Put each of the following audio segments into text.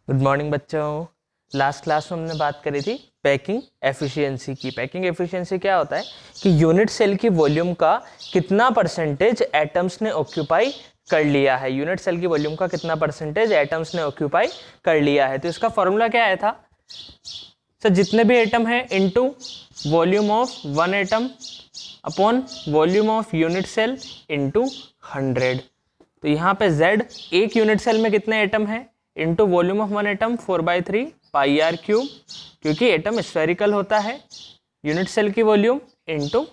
Good morning बच्चों। Last class में हमने बात करी थी पैकिंग एफिशिएंसी की। पैकिंग एफिशिएंसी क्या होता है कि यूनिट सेल की वॉल्यूम का कितना परसेंटेज एटम्स ने ऑक्यूपाई कर लिया है। यूनिट सेल की वॉल्यूम का कितना परसेंटेज एटम्स ने ऑक्यूपाई कर लिया है। तो इसका फॉर्मूला क्या आया था सर, जितने भी एटम है into volume of one atom upon volume of unit cell into 100। तो यहाँ पे Z एक यूनिट सेल में कितने एटम है into volume of one atom 4/3 pi r cube, क्योंकि एटम स्फेरिकल होता है, यूनिट सेल की वॉल्यूम इनटू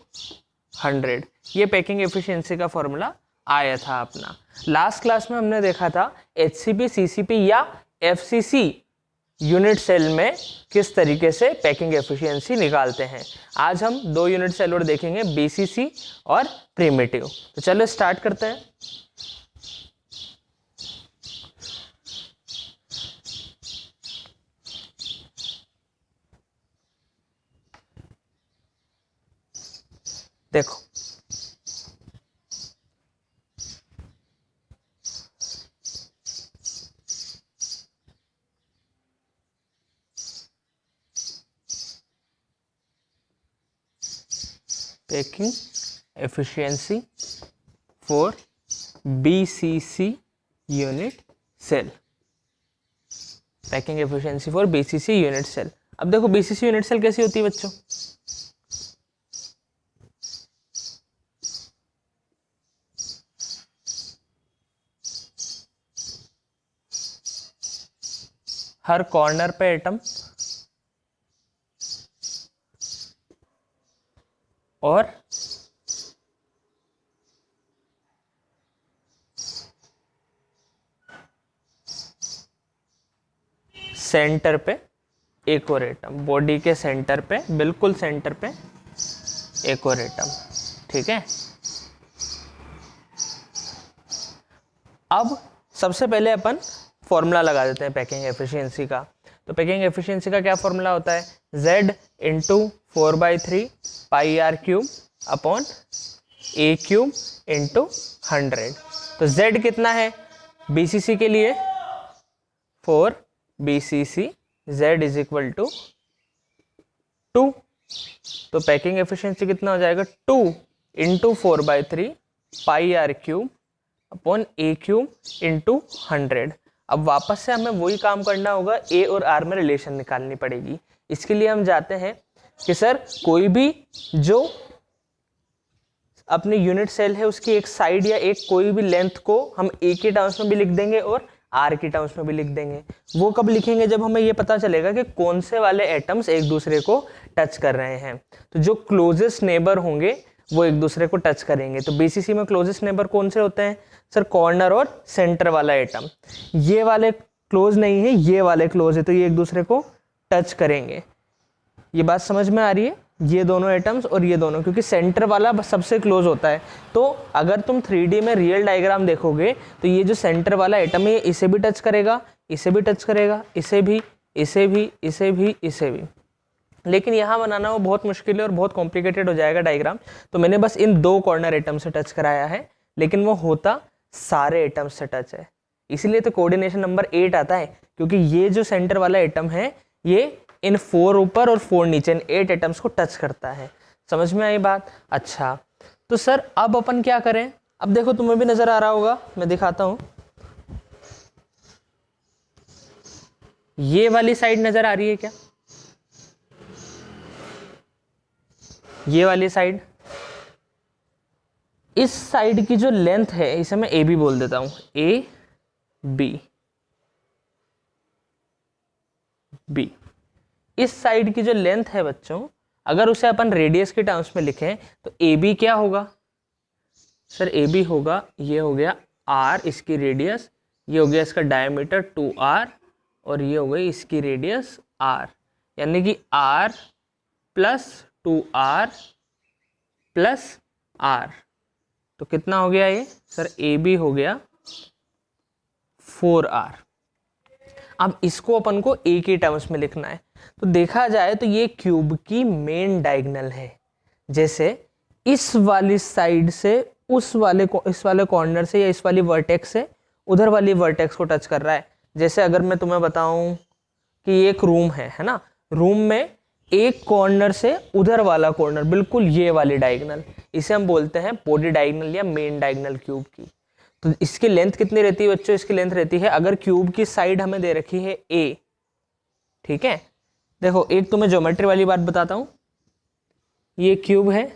100। ये पैकिंग एफिशिएंसी का फॉर्मूला आया था अपना। लास्ट क्लास में हमने देखा था HCP, CCP या FCC यूनिट सेल में किस तरीके से पैकिंग एफिशिएंसी निकालते हैं। आज हम दो यूनिट सेल और देखेंगे, BCC और प्रिमिटिव। तो चलो स्टार्ट करते हैं। देखो packing efficiency for BCC unit cell. Packing efficiency for BCC unit cell. अब देखो BCC यूनिट सेल कैसी होती है बच्चों। हर कॉर्नर पे एटम और सेंटर पे एक और एटम, बॉडी के सेंटर पे, बिल्कुल सेंटर पे एक और एटम। ठीक है। अब सबसे पहले अपन फॉर्मूला लगा देते हैं पैकिंग एफिशिएंसी का। तो पैकिंग एफिशिएंसी का क्या फॉर्मूला होता है, Z into 4/3 pi r cube upon A cube into 100। तो Z कितना है BCC के लिए, 4 BCC, Z is equal to 2। तो पैकिंग एफिशिएंसी कितना हो जाएगा, 2 into 4/3 pi r cube upon A cube into 100। अब वापस से हमें वही काम करना होगा, A और R में रिलेशन निकालनी पड़ेगी। इसके लिए हम जाते हैं कि सर कोई भी जो अपनी यूनिट सेल है उसकी एक साइड या एक कोई भी लेंथ को हम A के टर्म्स में भी लिख देंगे और R के टर्म्स में भी लिख देंगे। वो कब लिखेंगे, जब हमें ये पता चलेगा कि कौन से वाले एटम्स एक दूसरे को टच कर रहे हैं। तो जो क्लोजेस्ट नेबर होंगे वो एक दूसरे को टच करेंगे। तो BCC में क्लोजेस्ट नेबर कौन से होते हैं सर, कॉर्नर और सेंटर वाला एटम। ये वाले क्लोज नहीं है, ये वाले क्लोज है, तो ये एक दूसरे को टच करेंगे। ये बात समझ में आ रही है, ये दोनों एटम्स और ये दोनों, क्योंकि सेंटर वाला सबसे क्लोज होता है। तो अगर तुम 3D में रियल डायग्राम देखोगे तो ये जो सेंटर वाला एटम है इसे भी टच करेगा, इसे भी टच करेगा, इसे भी, इसे भी, इसे भी, इसे भी। लेकिन यहाँ बनाना वो बहुत मुश्किल है और बहुत कॉम्प्लिकेटेड हो जाएगा डायग्राम। तो मैंने बस इन दो कॉर्नर एटम से टच कराया है, लेकिन वो होता सारे एटम्स से टच है। इसीलिए तो कोऑर्डिनेशन नंबर 8 आता है, क्योंकि ये जो सेंटर वाला एटम है ये इन 4 ऊपर और 4 नीचे, इन 8 एटम्स को टच करता है। समझ में आई बात। अच्छा, तो सर अब अपन क्या करें। अब देखो तुम्हें भी नजर आ रहा होगा, मैं दिखाता हूं। ये वाली साइड नजर आ रही है क्या, ये वाली साइड, इस साइड की जो लेंथ है इसे मैं AB बोल देता हूं, AB। इस साइड की जो लेंथ है बच्चों, अगर उसे अपन रेडियस के टर्म्स में लिखें तो AB क्या होगा सर, AB होगा, ये हो गया R इसकी रेडियस, ये हो गया इसका डायमीटर 2R और ये हो गई इसकी रेडियस R, यानी कि R plus 2R plus R। तो कितना हो गया ये सर, AB हो गया 4R। अब इसको अपन को A के टर्म्स में लिखना है। तो देखा जाए तो ये क्यूब की मेन डायगोनल है। जैसे इस वाली साइड से इस वाले कॉर्नर से या इस वाली वर्टेक्स से उधर वाली वर्टेक्स को टच कर रहा है। जैसे अगर मैं तुम्हें बताऊं कि एक रूम है ना, रूम में एक कॉर्नर से उधर वाला कॉर्नर, बिल्कुल ये वाली डायगोनल, इसे हम बोलते हैं बॉडी डायगोनल या मेन डायगोनल क्यूब की। तो इसकी लेंथ कितनी रहती है बच्चों? इसकी लेंथ रहती है, अगर क्यूब की साइड हमें दे रखी है a, ठीक है, देखो एक तुम्हें ज्योमेट्री वाली बात बताता हूं, ये क्यूब है,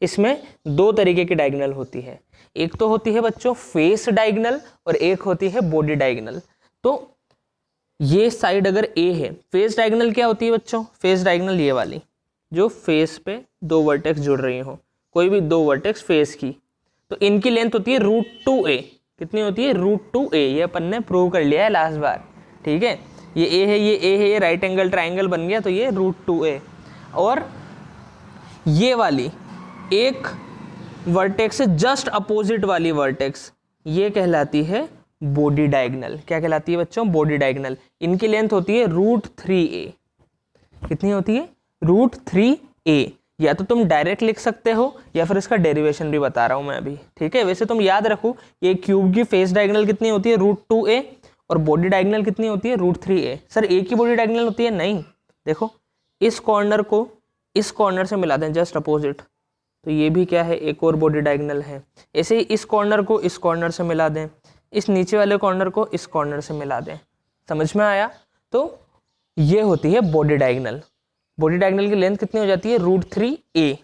इसमें दो तरीके की डायगोनल होती है, एक तो होती है बच्चों फेस डायगोनल और एक होती है बॉडी डायगोनल। तो ये साइड अगर a है, फेस डायगोनल क्या होती है बच्चों? फेस डायगोनल ये वाली जो फेस पे दो वर्टेक्स जुड़ रही हो, कोई भी दो वर्टेक्स फेस की, तो इनकी लेंथ होती है √2a। कितनी होती है? √2a। ये अपन ने प्रूव कर लिया है लास्ट बार, ठीक है, ये a है, ये a है, ये राइट एंगल ट्राइंगल बन गया, तो ये √2a। और ये वाली एक वर्टेक्स से जस्ट अपोजिट वाली वर्टेक्स, ये कहलाती है बॉडी डायगोनल। क्या कहलाती है बच्चों? Body diagonal. इनकी लेंथ होती है √3a। कितनी होती है? √3a। या तो तुम डायरेक्ट लिख सकते हो या फिर इसका डेरिवेशन भी बता रहा हूं मैं अभी, ठीक है। वैसे तुम याद रखो ये क्यूब की फेस डायगोनल कितनी होती है? √2a, और बॉडी डायगोनल कितनी होती है? √3a। सर एक ही बॉडी डायगोनल होती है? नहीं, देखो इस कॉर्नर को इस कॉर्नर से मिला दें जस्ट अपोजिट, तो ये भी क्या है? एक और बॉडी डायगोनल है। ऐसे ही इस कॉर्नर को इस कॉर्नर से मिला दें, इस नीचे वाले कॉर्नर को इस कॉर्नर से मिला दें। समझ में आया? तो ये होती है बॉडी डायगोनल। बॉडी डायगोनल की लेंथ कितनी हो जाती है? √3a।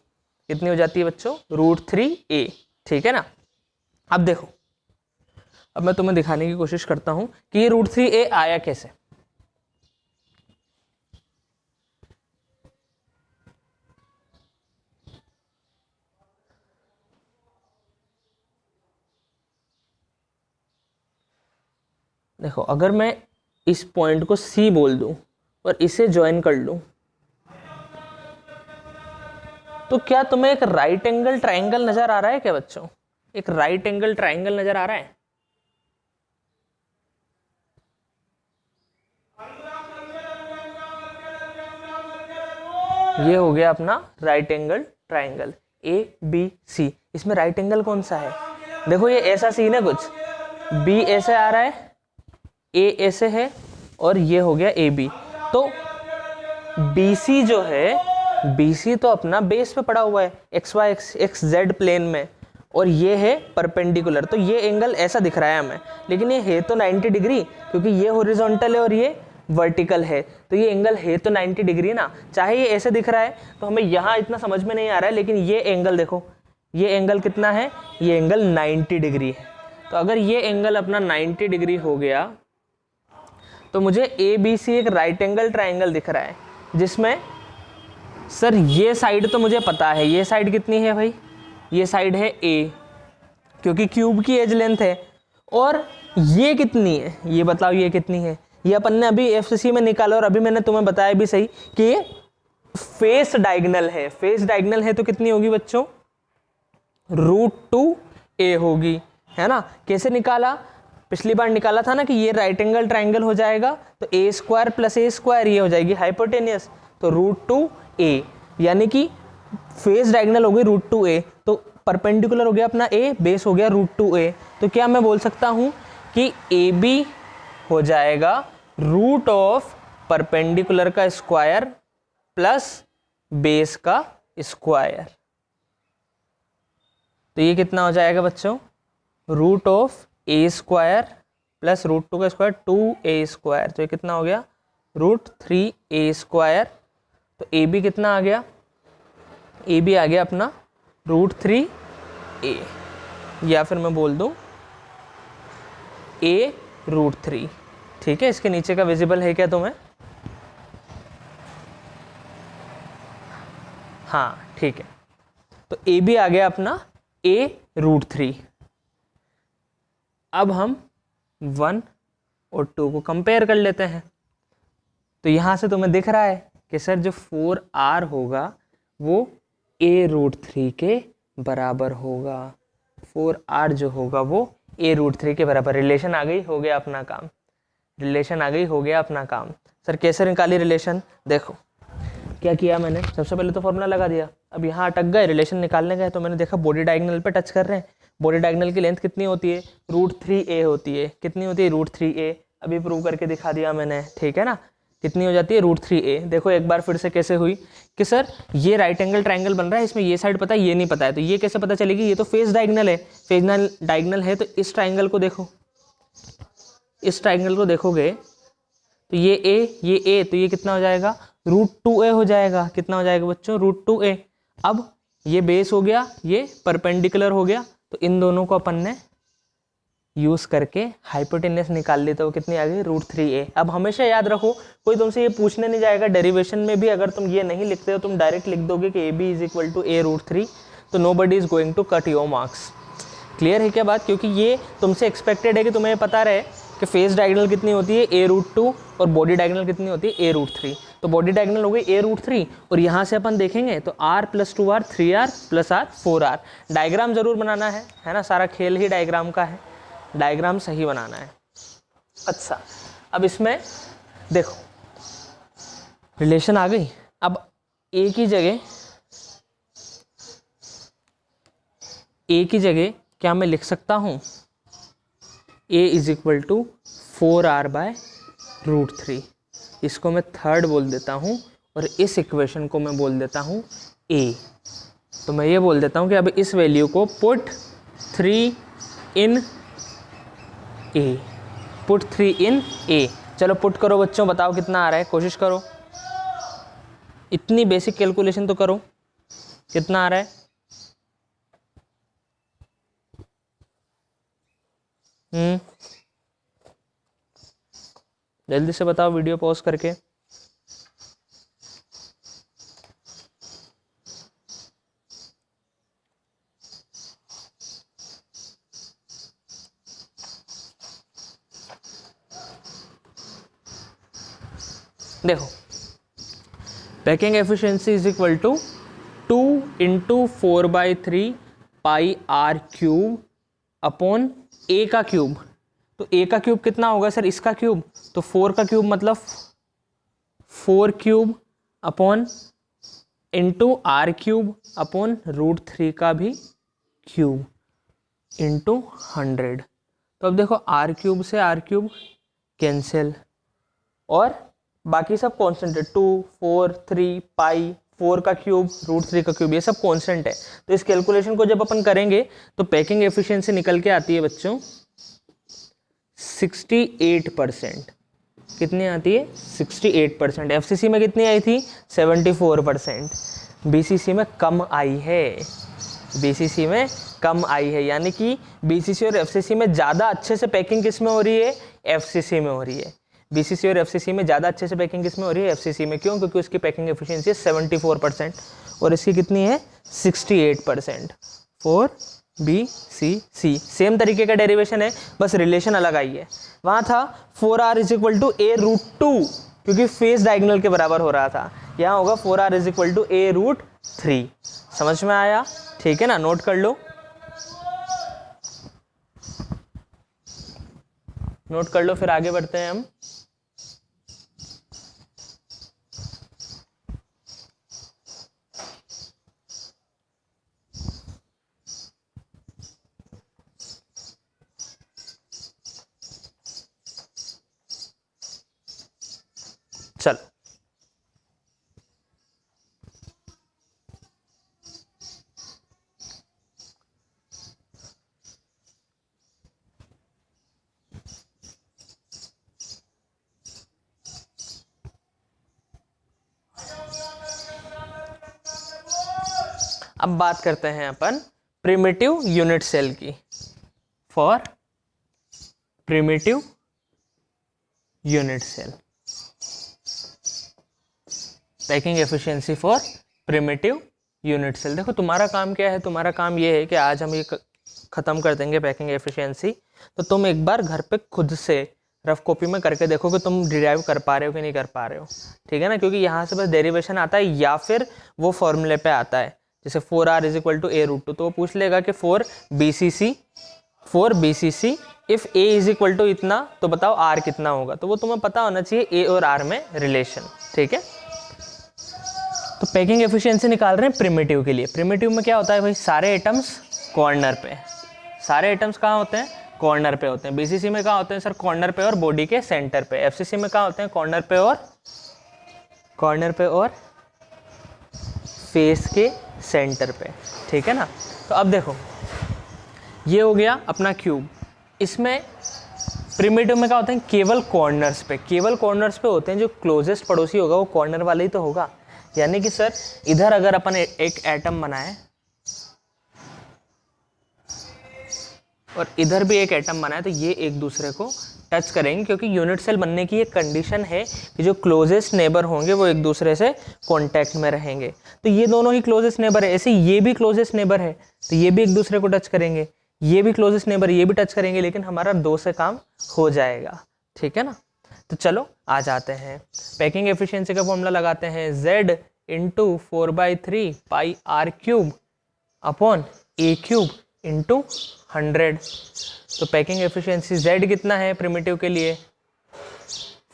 कितनी हो जाती है बच्चों? √3a, ठीक है ना। अब देखो, अब मैं तुम्हें दिखाने की कोशिश करता हूं कि ये √3a आया कैसे। देखो अगर मैं इस पॉइंट को C बोल दूं और इसे ज्वाइन कर लूं, तो क्या तुम्हें एक राइट एंगल ट्राइंगल नजर आ रहा है क्या बच्चों? एक राइट एंगल ट्राइंगल नजर आ रहा है? ये हो गया अपना राइट एंगल ट्राइंगल ABC। इसमें राइट एंगल कौन सा है? देखो ये ऐसा सीन है, कुछ B ऐसे आ रहा है, A ऐसे है, और ये हो गया AB। तो BC जो है, BC तो अपना बेस पे पड़ा हुआ है XZ प्लेन में, और ये है परपेंडिकुलर, तो ये एंगल ऐसा दिख रहा है हमें, लेकिन ये है तो 90 डिग्री, क्योंकि ये हॉरिजॉन्टल है और ये वर्टिकल है, तो ये एंगल है तो 90 डिग्री ना। चाहे ये ऐसे दिख रहा है तो हमें यहाँ इतना समझ में नहीं आ रहा है, लेकिन ये एंगल देखो, ये एंगल कितना है? ये एंगल 90 डिग्री है। तो अगर ये एंगल अपना 90 डिग्री हो गया तो मुझे ABC एक राइट एंगल ट्राइंगल दिख रहा है, जिसमें सर ये साइड तो मुझे पता है, ये साइड कितनी है भाई? ये साइड है A, क्योंकि क्यूब की एज लेंथ है। और ये कितनी है? ये बताओ ये कितनी है? ये अपन ने अभी FCC में निकाला, और अभी मैंने तुम्हें बताया भी सही कि ये फेस डायगोनल है। फेस डायगोनल है तो कितनी होगी बच्चों? √2a होगी, है ना। कैसे निकाला? पिछली बार निकाला था ना कि ये राइट एंगल ट्राइंगल हो जाएगा, तो a² + a² ये हो जाएगी हाइपोटेनियस, तो √2a, यानी कि फेस डायगोनल हो गई √2a, तो परपेंडिकुलर हो गया अपना a, बेस हो गया √2a। तो क्या मैं बोल सकता हूँ कि AB हो जाएगा रूट ऑफ परपेंडिकुलर का स्क्वायर प्लस बेस का स्क्वायर। तो ये कितना हो जाएगा बच्चों? रूट ऑफ a² प्लस √2 का स्क्वायर 2a², तो ये कितना हो गया? √3a²। तो AB कितना आ गया? AB आ गया अपना √3a, या फिर मैं बोल दूं a√3, ठीक है। इसके नीचे का विजिबल है क्या तुम्हें? हाँ ठीक है। तो AB आ गया अपना a√3। अब हम 1 और 2 को कंपेयर कर लेते हैं। तो यहाँ से तुम्हें दिख रहा है कि सर जो 4r होगा वो a√3 के बराबर होगा। 4r जो होगा वो a√3 के बराबर। रिलेशन आ गई, हो गया अपना काम। रिलेशन आ गई, हो गया अपना काम। सर कैसे निकाली रिलेशन? देखो क्या किया मैंने, सबसे पहले तो फॉर्मूला लगा दिया। अब यहाँ अटक गए, रिलेशन निकालने गए तो मैंने देखा बॉडी डायगोनल पे टच कर रहे हैं। बॉडी डायगोनल की लेंथ कितनी होती है, √3a होती है। कितनी होती है, √3a। अभी प्रूव करके दिखा दिया मैंने, ठीक है ना। कितनी हो जाती है, √3a। देखो एक बार फिर से कैसे हुई कि सर ये राइट एंगल ट्रायंगल बन रहा है, इसमें ये साइड पता है, ये नहीं पता है, तो ये कैसे पता चलेगी, ये तो फेस डायगोनल है। फेस डायगोनल है तो इस ट्रायंगल को देखो, इस ट्रायंगल को देखोगे तो ये a, तो ये कितना हो जाएगा, √2a हो जाएगा। कितना हो जाएगा बच्चों, √2a। अब ये बेस हो गया, ये परपेंडिकुलर हो गया, तो इन दोनों को अपन ने यूज करके हाइपोटेनस निकाल ली, तो वो कितनी आ गई, √3a। अब हमेशा याद रखो, कोई तुमसे ये पूछने नहीं जाएगा डेरिवेशन में भी, अगर तुम ये नहीं लिखते हो, तुम डायरेक्ट लिख दोगे कि ab = a√3, तो nobody is going to cut your marks. Clear है क्या बात, क्योंकि ये तुमसे एक्सपेक्टेड है कि तुम्हें पता रहे कि फेस डायगोनल कितनी होती है, a√2, और बॉडी डायगोनल कितनी होती है, a√3। तो बॉडी डायगोनल हो गई a√3, और यहाँ से अपन देखेंगे तो r + 2r 3r + r 4r। Diagram जरूर बनाना है ना, सारा खेल ही डायग्राम का है, डायग्राम सही बनाना है। अच्छा, अब इसमें देखो रिलेशन आ गई। अब a की जगह क्या मैं लिख सकता हूँ, a = 4r/√3। इसको मैं थर्ड बोल देता हूँ, और इस इक्वेशन को मैं बोल देता हूँ a। तो मैं ये बोल देता हूँ कि अब इस वैल्यू को put 3 in a, put 3 in a। चलो पुट करो बच्चों, बताओ कितना आ रहा है, कोशिश करो, इतनी बेसिक कैलकुलेशन तो करो, कितना आ रहा है। जल्दी से बताओ वीडियो पॉज करके। देखो packing efficiency = 2 × 4/3 πr³ upon a का क्यूब। तो a का क्यूब कितना होगा सर, इसका क्यूब, तो 4 का क्यूब मतलब 4³ अपॉन इंटू r³ अपॉन √3 का भी क्यूब इंटू 100। तो अब देखो r³ से r³ कैंसिल, और बाकी सब कांस्टेंट है, 2, 4, 3 पाई, 4 का क्यूब, √3 का क्यूब, ये सब कांस्टेंट है। तो इस कैलकुलेशन को जब अपन करेंगे तो पैकिंग एफिशिएंसी निकल के आती है बच्चों 68%। कितनी आती है, 68%। एफसीसी में कितनी आई थी, 74%। बीसीसी में कम आई है, बीसीसी में कम आई है, यानी कि बीसीसी और एफसीसी में ज़्यादा अच्छे से पैकिंग किस में हो रही है, एफसीसी में हो रही है। बीसीसी और एफसीसी में ज़्यादा अच्छे से पैकिंग किस में हो रही है, एफसीसी में। क्यों, क्योंकि उसकी पैकिंग एफिशिएंसी है 74% और इसकी कितनी है 68%। फॉर बीसीसी सेम तरीके का डेरिवेशन है, बस रिलेशन अलग आई है। वहाँ था 4r = a√2 क्योंकि फेस डायगोनल के बराबर हो रहा था, यहाँ होगा 4r = a√3। समझ में आया, ठीक है ना, नोट कर लो, नोट कर लो, फिर आगे बढ़ते हैं हम। चलो अब बात करते हैं अपन प्रिमिटिव यूनिट सेल की। For primitive unit cell, packing efficiency for primitive unit cell. देखो तुम्हारा काम क्या है, तुम्हारा काम ये है कि आज हम ये ख़त्म कर देंगे पैकिंग एफिशिएंसी, तो तुम एक बार घर पे खुद से रफ कॉपी में करके देखो कि तुम डिराइव कर पा रहे हो कि नहीं कर पा रहे हो, ठीक है ना, क्योंकि यहाँ से बस डेरिवेशन आता है या फिर वो फॉर्मूले पे आता है। जैसे 4r = a√2, तो वो पूछ लेगा कि फॉर बीसीसी इफ़ a = इतना, तो बताओ r कितना होगा, तो वो तुम्हें पता होना चाहिए a और r में रिलेशन, ठीक है। तो पैकिंग एफिशिएंसी निकाल रहे हैं प्रिमिटिव के लिए। प्रिमिटिव में क्या होता है भाई, सारे एटम्स कॉर्नर पे, सारे एटम्स कहाँ होते हैं? कॉर्नर पे होते हैं। बीसीसी में कहाँ होते हैं सर? कॉर्नर पे और बॉडी के सेंटर पे। एफसीसी में कहाँ होते हैं? कॉर्नर पे और फेस के सेंटर पे, ठीक है ना। तो अब देखो ये हो गया अपना क्यूब। इसमें प्रिमिटिव में क्या होते हैं? केवल कॉर्नर्स पे होते हैं। जो क्लोजेस्ट पड़ोसी होगा वो कॉर्नर वाला ही तो होगा। यानी कि सर इधर अगर अपन एक एटम बनाए और इधर भी एक एटम बनाए तो ये एक दूसरे को टच करेंगे, क्योंकि यूनिट सेल बनने की एक कंडीशन है कि जो क्लोजेस्ट नेबर होंगे वो एक दूसरे से कांटेक्ट में रहेंगे। तो ये दोनों ही क्लोजेस्ट नेबर है, ऐसे ये भी क्लोजेस्ट नेबर है तो ये भी एक दूसरे को टच करेंगे, ये भी क्लोजेस्ट नेबर, ये भी टच करेंगे, लेकिन हमारा 2 से काम हो जाएगा, ठीक है ना। तो चलो आ जाते हैं, पैकिंग एफिशिएंसी का फॉर्मूला लगाते हैं, Z इंटू 4/3 पाई r³ अपॉन a³ इंटू 100। तो पैकिंग एफिशिएंसी Z कितना है प्रिमिटिव के लिए?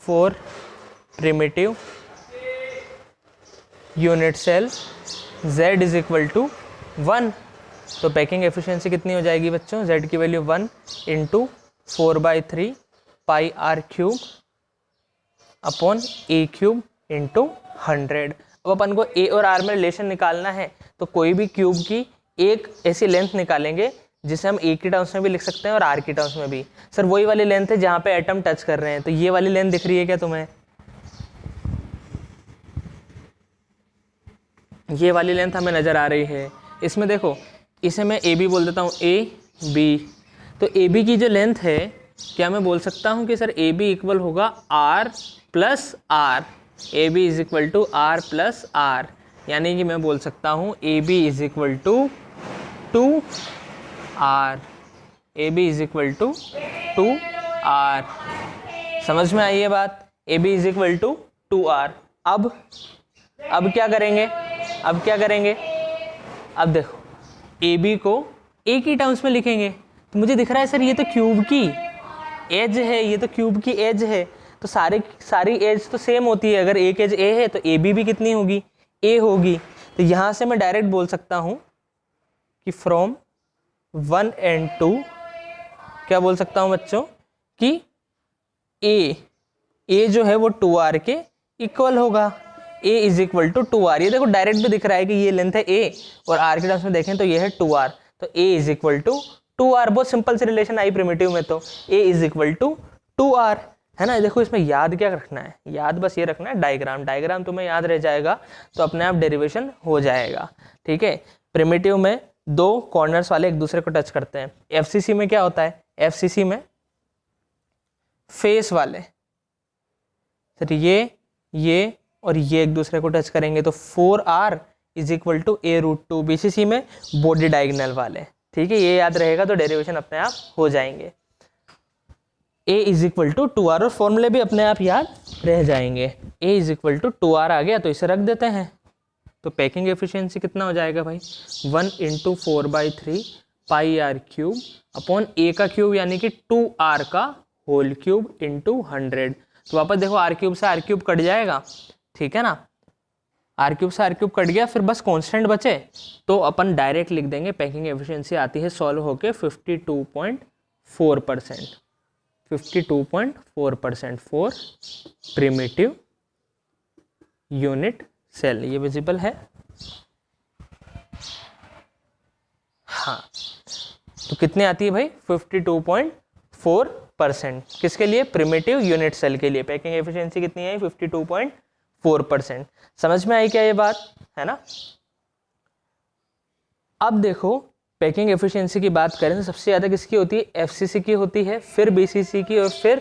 4 primitive unit cell, Z is equal to 1। तो पैकिंग एफिशिएंसी कितनी हो जाएगी बच्चों? Z की वैल्यू 1 इंटू 4/3 पाई r³ अपॉन a³ इंटू 100। अब अपन को a और r में रिलेशन निकालना है, तो कोई भी क्यूब की एक ऐसी लेंथ निकालेंगे जिसे हम a की टर्म्स में भी लिख सकते हैं और r की टर्म्स में भी। सर वही वाली लेंथ है जहाँ पे एटम टच कर रहे हैं, तो ये वाली लेंथ दिख रही है क्या तुम्हें? ये वाली लेंथ हमें नज़र आ रही है। इसमें देखो, इसे मैं ए बी बोल देता हूँ, ए बी। तो ए बी की जो लेंथ है, क्या मैं बोल सकता हूँ कि सर ए बी इक्वल होगा r plus r, a b is equal to r plus r. यानी कि मैं बोल सकता हूँ a b is equal to 2r, a b is equal to 2r। समझ में आई ये बात? A b is equal to 2r। अब क्या करेंगे? अब देखो ए बी को ए की टर्म्स में लिखेंगे। तो मुझे दिख रहा है सर ये तो क्यूब की एज है, तो सारी एज तो सेम होती है। अगर एक एज ए है तो ए बी भी कितनी होगी? ए होगी। तो यहाँ से मैं डायरेक्ट बोल सकता हूँ कि फ्रॉम 1 and 2 क्या बोल सकता हूँ बच्चों कि ए जो है वो 2r के इक्वल होगा। a is equal to 2r। ये देखो डायरेक्ट भी दिख रहा है कि ये लेंथ है a और r के टर्म्स में देखें तो ये है 2r। तो a is equal to 2r। बहुत सिंपल सी रिलेशन आई प्रिमिटिव में। तो a is equal to 2r है ना। देखो इसमें याद क्या रखना है? याद बस ये रखना है डायग्राम तुम्हें याद रह जाएगा तो अपने आप डेरिवेशन हो जाएगा, ठीक है। प्रिमिटिव में 2 कॉर्नर्स वाले एक दूसरे को टच करते हैं। एफसीसी में क्या होता है? एफसीसी में फेस वाले, सर ये और ये एक दूसरे को टच करेंगे तो 4r is equal to a√2। BCC में बॉडी डायगोनल वाले, ठीक है। ये याद रहेगा तो डेरिवेशन अपने आप हो जाएंगे। a is equal to 2r और फॉर्मूले भी अपने आप याद रह जाएंगे। a is equal to 2r आ गया तो इसे रख देते हैं। तो पैकिंग एफिशिएंसी कितना हो जाएगा भाई? 1 into 4/3 pi r³ upon a का क्यूब यानी कि 2r का होल क्यूब इंटू 100। तो वापस देखो r³ से r³ कट जाएगा, ठीक है ना। r³ से r³ कट गया, फिर बस कांस्टेंट बचे तो अपन डायरेक्ट लिख देंगे। पैकिंग एफिशिएंसी आती है सॉल्व होके 52.4%। 52.4% फॉर प्रिमिटिव यूनिट सेल। ये विजिबल है? हाँ, तो कितने आती है भाई? 52.4%। किसके लिए? प्रिमिटिव यूनिट सेल के लिए। पैकिंग एफिशिएंसी कितनी है? 52.4%। समझ में आई क्या ये बात? है ना। अब देखो पैकिंग एफिशिएंसी की बात करें तो सबसे ज़्यादा किसकी होती है? एफसीसी की होती है, फिर बीसीसी की और फिर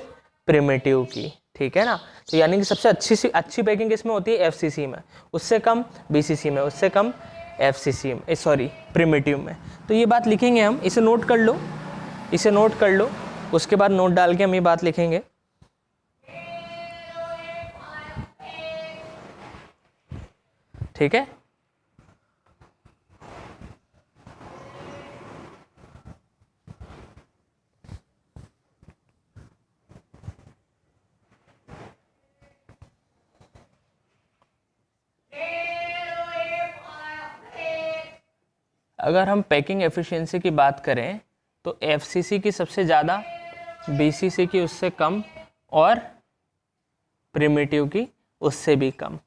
प्रिमिटिव की, ठीक है ना। तो यानी कि सबसे अच्छी पैकिंग किसमें होती है? एफसीसी में, उससे कम बीसीसी में, उससे कम एफसीसी में, सॉरी प्रिमिटिव में। तो ये बात लिखेंगे हम, इसे नोट कर लो, उसके बाद नोट डाल के हम ये बात लिखेंगे। ठीक है। अगर हम पैकिंग एफिशिएंसी की बात करें तो FCC की सबसे ज़्यादा, BCC की उससे कम और प्रिमिटिव की उससे भी कम।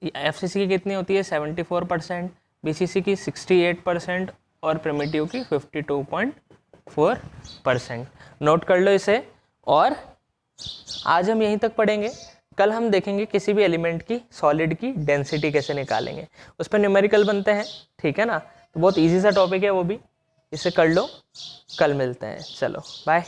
FCC की कितनी होती है 74%, BCC की 68% और प्रिमिटिव की 52.4%। नोट कर लो इसे। और आज हम यहीं तक पढ़ेंगे, कल हम देखेंगे किसी भी एलिमेंट की सॉलिड की डेंसिटी कैसे निकालेंगे, उस पर न्यूमेरिकल बनते हैं, ठीक है ना। तो बहुत इजी सा टॉपिक है वो भी, इसे कर लो, कल मिलते हैं, चलो बाय।